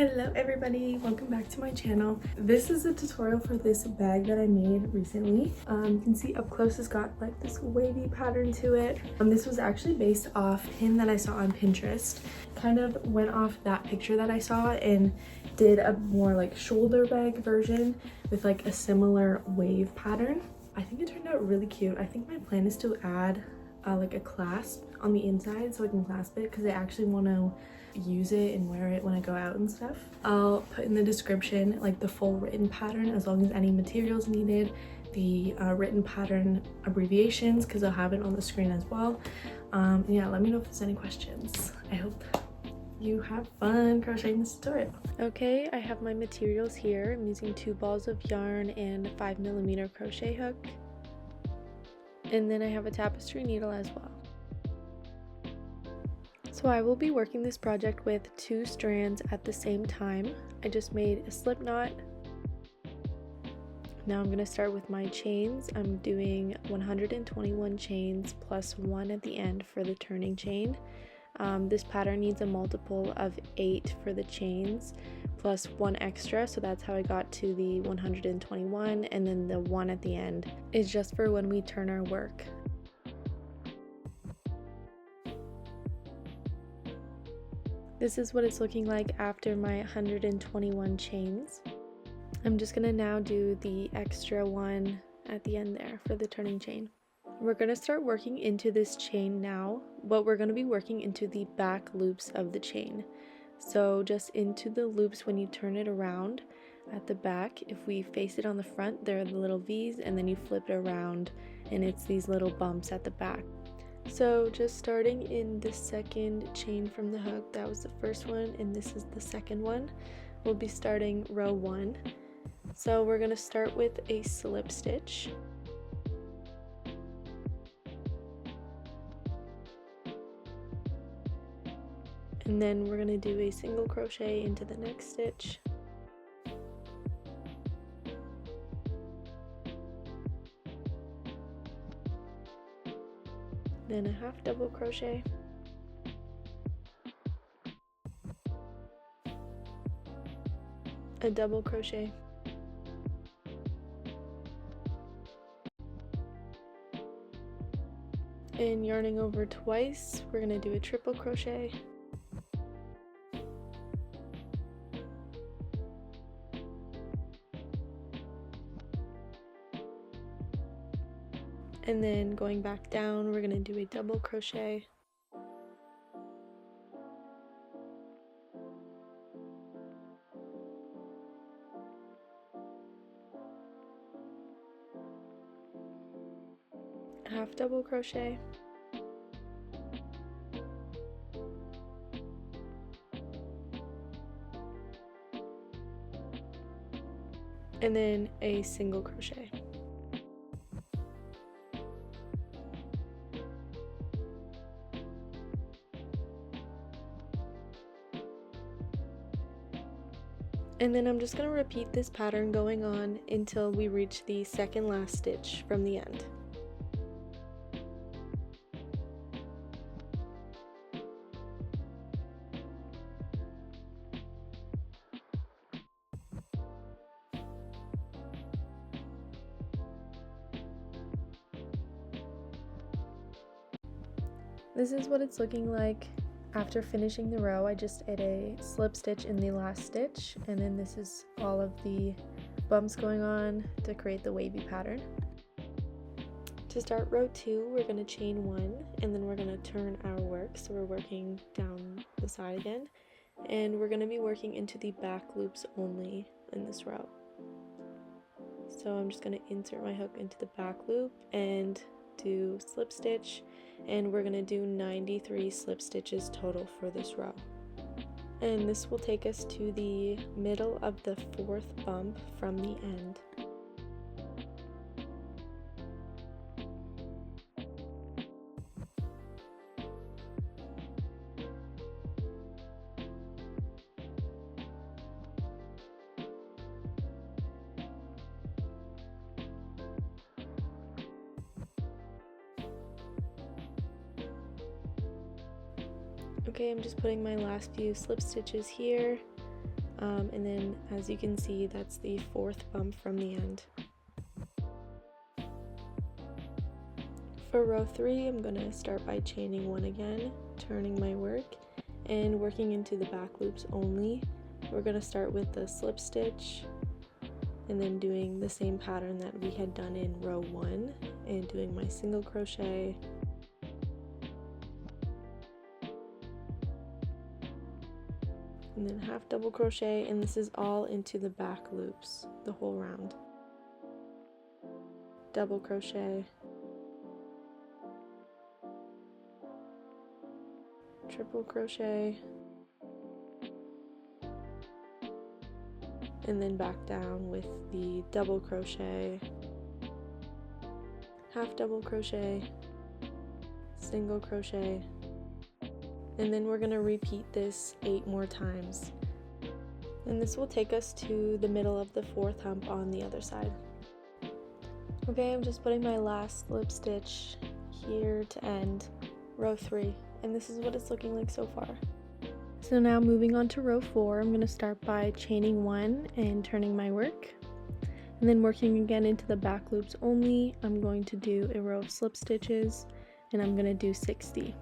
Hello everybody, welcome back to my channel. This is a tutorial for this bag that I made recently. You can see up close it's got like this wavy pattern to it. This was actually based off a pin that I saw on Pinterest. Kind of went off that picture that I saw and did a more like shoulder bag version with like a similar wave pattern. I think it turned out really cute. I think my plan is to add like a clasp on the inside so I can clasp it because I actually want to use it and wear it when I go out and stuff. I'll put in the description like the full written pattern as long as any materials needed, the written pattern abbreviations because I'll have it on the screen as well. Yeah, let me know if there's any questions. I hope you have fun crocheting this tutorial. Okay, I have my materials here. I'm using 2 balls of yarn and a 5mm crochet hook. And then I have a tapestry needle as well. So I will be working this project with 2 strands at the same time. I just made a slip knot. Now I'm going to start with my chains. I'm doing 121 chains plus 1 at the end for the turning chain. This pattern needs a multiple of 8 for the chains plus 1 extra, so that's how I got to the 121, and then the 1 at the end is just for when we turn our work. This is what it's looking like after my 121 chains. I'm just gonna now do the extra 1 at the end there for the turning chain. We're gonna start working into this chain now, but we're gonna be working into the back loops of the chain. So just into the loops when you turn it around at the back. If we face it on the front, there are the little V's, and then you flip it around and it's these little bumps at the back. So just starting in the second chain from the hook, that was the first one and this is the second one. We'll be starting row 1. So we're going to start with a slip stitch. And then we're going to do a single crochet into the next stitch. Then a half double crochet, a double crochet, and yarning over twice, we're going to do a triple crochet, and then going back down, we're going to do a double crochet, half double crochet, and then a single crochet. And then I'm just going to repeat this pattern going on until we reach the second last stitch from the end. This is what it's looking like after finishing the row. I just did a slip stitch in the last stitch, and then this is all of the bumps going on to create the wavy pattern. To start row 2, we're going to chain 1 and then we're going to turn our work, so we're working down the side again, and we're going to be working into the back loops only in this row. So I'm just going to insert my hook into the back loop and do slip stitch, and we're going to do 93 slip stitches total for this row. And this will take us to the middle of the 4th bump from the end. Okay, I'm just putting my last few slip stitches here, And then as you can see, that's the 4th bump from the end. For row 3, I'm going to start by chaining 1 again, turning my work, and working into the back loops only. We're going to start with the slip stitch, and then doing the same pattern that we had done in row 1, and doing my single crochet, and then half double crochet, and this is all into the back loops the whole round. Double crochet, triple crochet, and then back down with the double crochet, half double crochet, single crochet, and then we're going to repeat this 8 more times, and this will take us to the middle of the 4th hump on the other side. Okay, I'm just putting my last slip stitch here to end row 3, and this is what it's looking like so far. So now moving on to row 4, I'm going to start by chaining 1 and turning my work, and then working again into the back loops only. I'm going to do a row of slip stitches, and I'm going to do 60.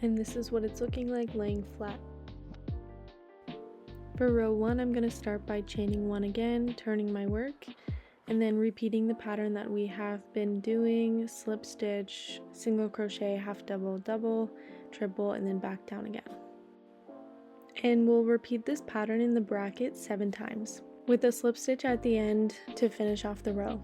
And this is what it's looking like laying flat. For row 1, I'm going to start by chaining 1 again, turning my work, and then repeating the pattern that we have been doing: slip stitch, single crochet, half double, double, triple, and then back down again. And we'll repeat this pattern in the bracket 7 times, with a slip stitch at the end to finish off the row.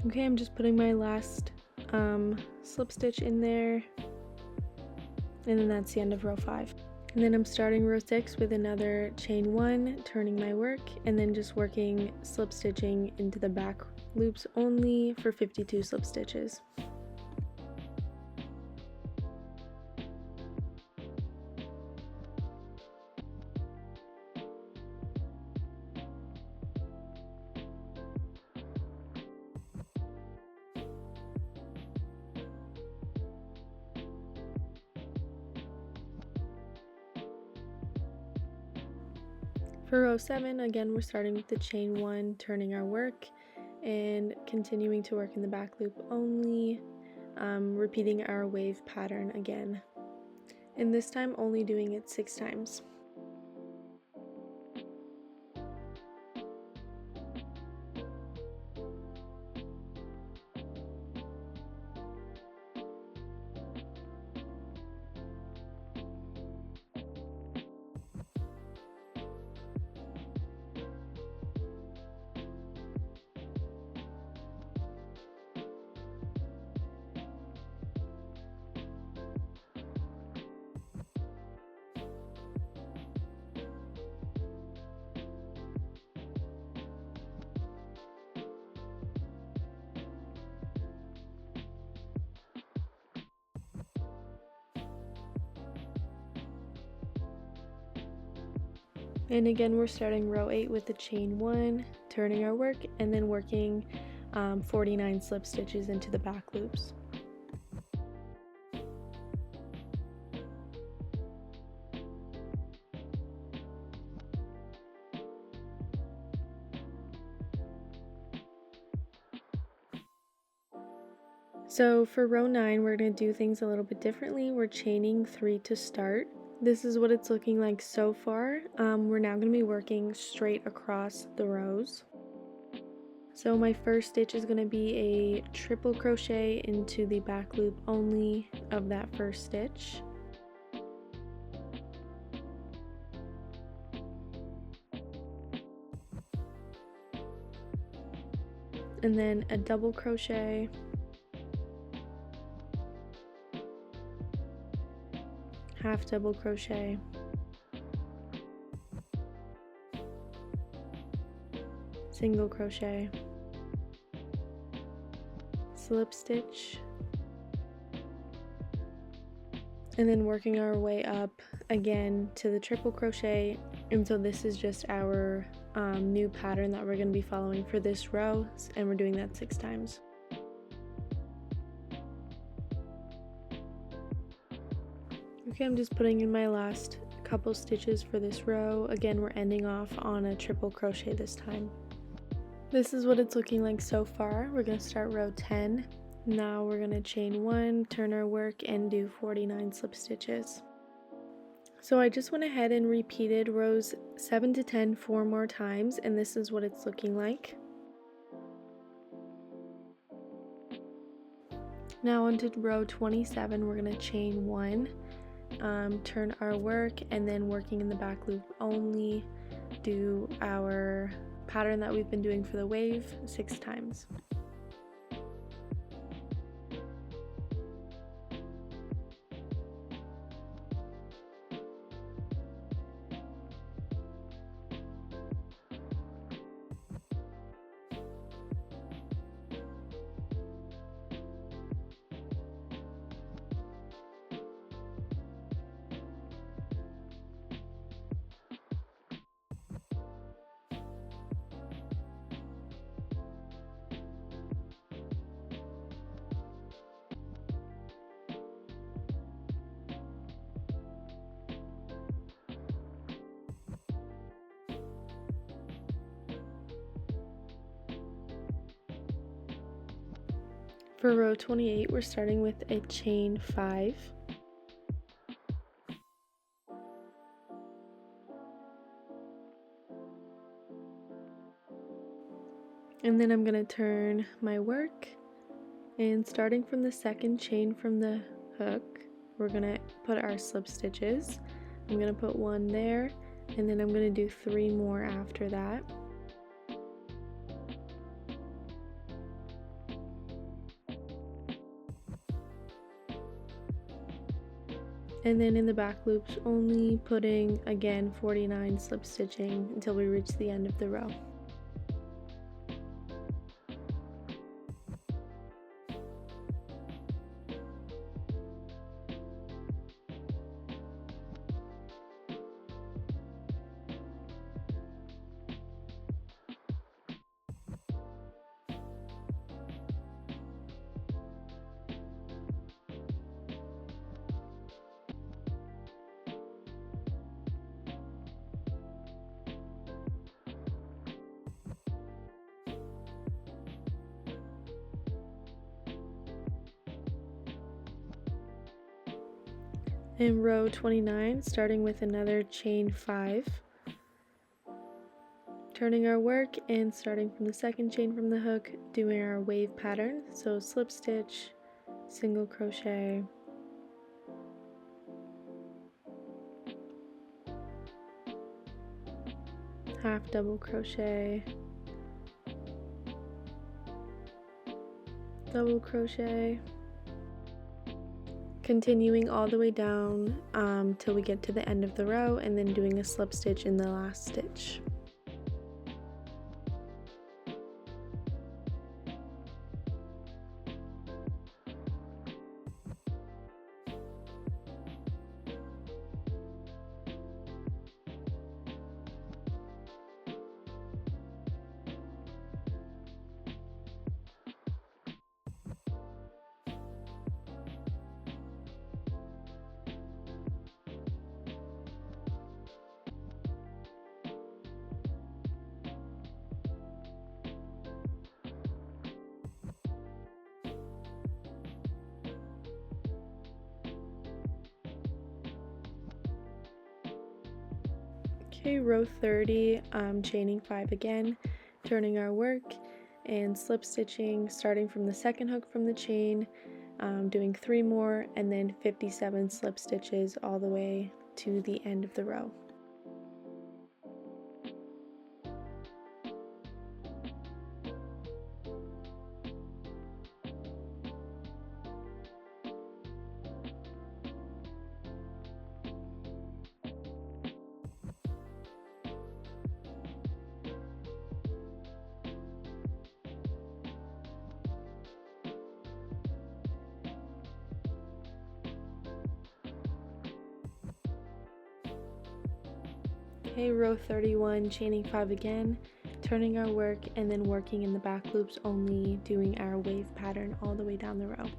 Okay, I'm just putting my last slip stitch in there, and then that's the end of row 5. And then I'm starting row 6 with another chain 1, turning my work, and then just working slip stitching into the back loops only for 52 slip stitches. For row 7, again, we're starting with the chain 1, turning our work, and continuing to work in the back loop only, repeating our wave pattern again. And this time only doing it 6 times. And again, we're starting row 8 with the chain 1, turning our work, and then working 49 slip stitches into the back loops. So for row 9, we're going to do things a little bit differently. We're chaining 3 to start. This is what it's looking like so far. We're now going to be working straight across the rows. So my first stitch is going to be a triple crochet into the back loop only of that first stitch. And then a double crochet, half double crochet, single crochet, slip stitch, and then working our way up again to the triple crochet. And so this is just our new pattern that we're going to be following for this row, and we're doing that 6 times. Okay, I'm just putting in my last couple stitches for this row. Again, we're ending off on a triple crochet this time. This is what it's looking like so far. We're going to start row 10. Now we're going to chain 1, turn our work, and do 49 slip stitches. So I just went ahead and repeated rows 7 to 10 4 more times, and this is what it's looking like. Now onto row 27, we're going to chain 1, turn our work, and then working in the back loop only, do our pattern that we've been doing for the wave 6 times. For row 28, we're starting with a chain 5. And then I'm going to turn my work, and starting from the second chain from the hook, we're going to put our slip stitches. I'm going to put 1 there, and then I'm going to do 3 more after that. And then in the back loops, only putting again 49 slip stitching until we reach the end of the row. In row 29, starting with another chain 5, turning our work, and starting from the second chain from the hook, doing our wave pattern. So slip stitch, single crochet, half double crochet, double crochet, continuing all the way down till we get to the end of the row, and then doing a slip stitch in the last stitch. Okay, row 30, chaining 5 again, turning our work, and slip stitching, starting from the second hook from the chain, doing 3 more, and then 57 slip stitches all the way to the end of the row. Okay, row 31, chaining 5 again, turning our work, and then working in the back loops, only doing our wave pattern all the way down the row.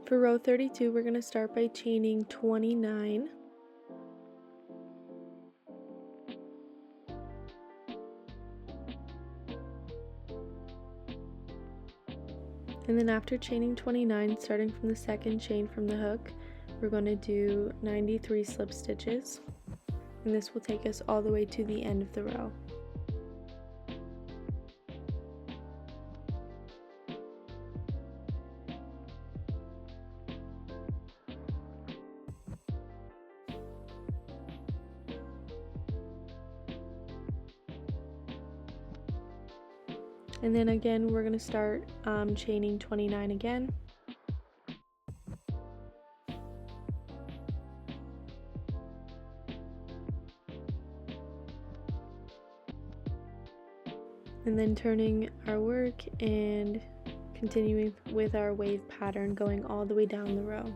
For row 32, we're going to start by chaining 29. And then after chaining 29, starting from the second chain from the hook, we're going to do 93 slip stitches. And this will take us all the way to the end of the row. And then again, we're going to start chaining 29 again. And then turning our work and continuing with our wave pattern, going all the way down the row.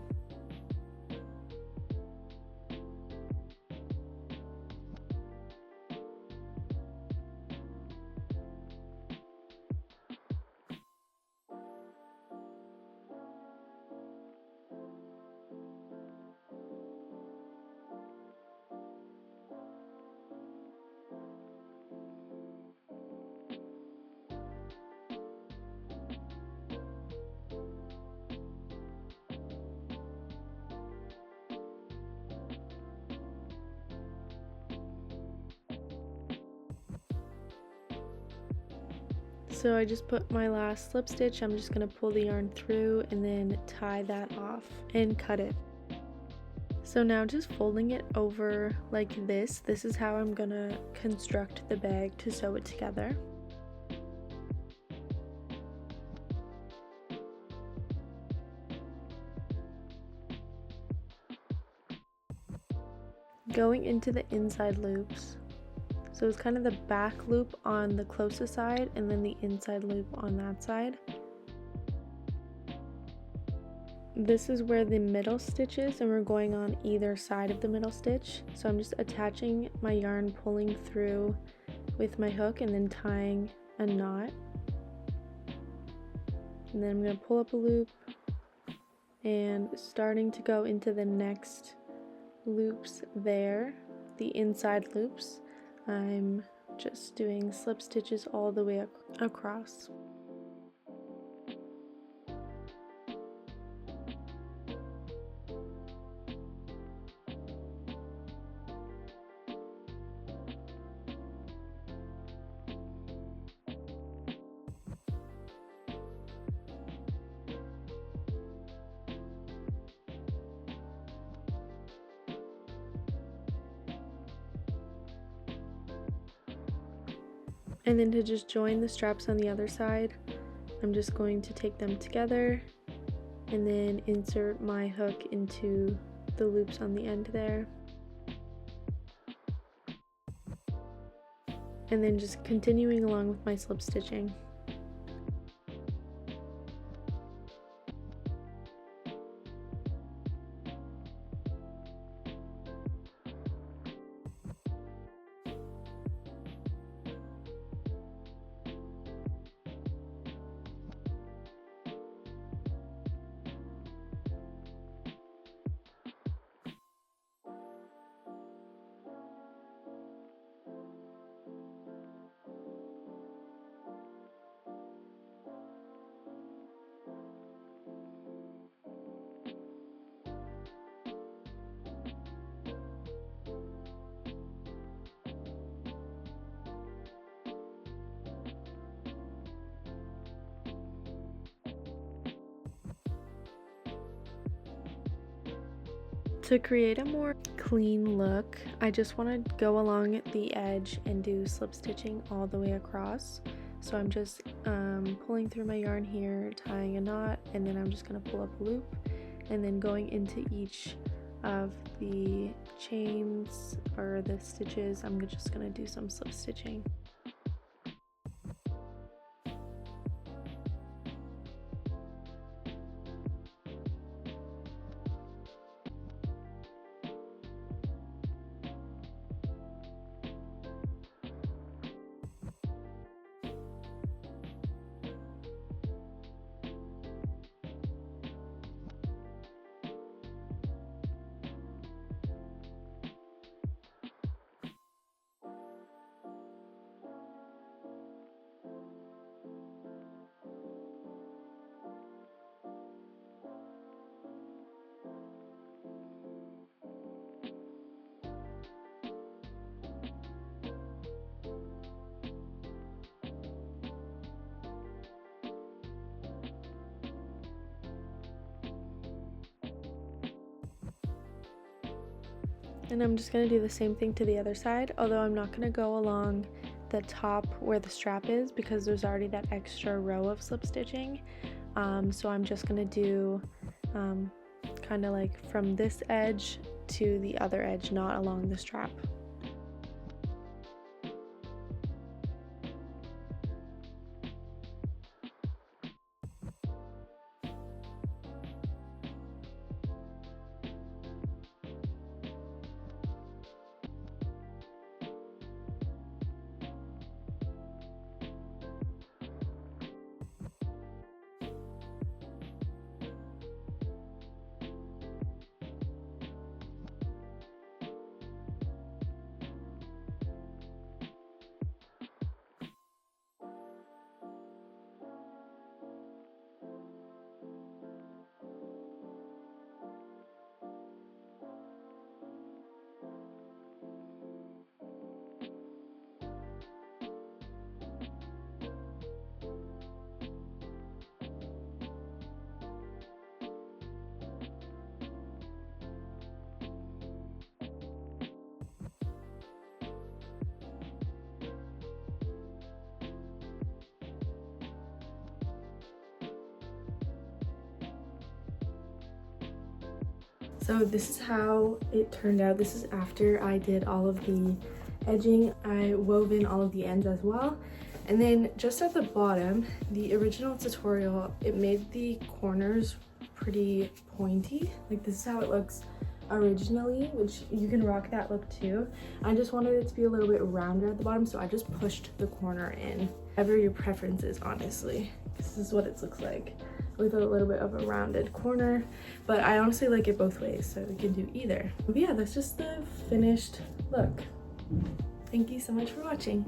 So I just put my last slip stitch. I'm just going to pull the yarn through and then tie that off and cut it. So now just folding it over like this is how I'm going to construct the bag to sew it together. Going into the inside loops. So it's kind of the back loop on the closest side and then the inside loop on that side. This is where the middle stitch is, and we're going on either side of the middle stitch. So I'm just attaching my yarn, pulling through with my hook and then tying a knot. And then I'm going to pull up a loop and starting to go into the next loops there, the inside loops. I'm just doing slip stitches all the way across. And then to just join the straps on the other side, I'm just going to take them together and then insert my hook into the loops on the end there. And then just continuing along with my slip stitching. To create a more clean look, I just want to go along the edge and do slip stitching all the way across. So I'm just pulling through my yarn here, tying a knot, and then I'm just going to pull up a loop, and then going into each of the chains or the stitches, I'm just going to do some slip stitching. And I'm just going to do the same thing to the other side, although I'm not going to go along the top where the strap is because there's already that extra row of slip stitching. So I'm just going to do kind of like from this edge to the other edge, not along the strap. So this is how it turned out. This is after I did all of the edging. I wove in all of the ends as well. And then just at the bottom, the original tutorial, it made the corners pretty pointy. Like this is how it looks originally, which you can rock that look too. I just wanted it to be a little bit rounder at the bottom, so I just pushed the corner in. Whatever your preference is, honestly. This is what it looks like, with a little bit of a rounded corner, but I honestly like it both ways, so we can do either. But yeah, that's just the finished look. Thank you so much for watching.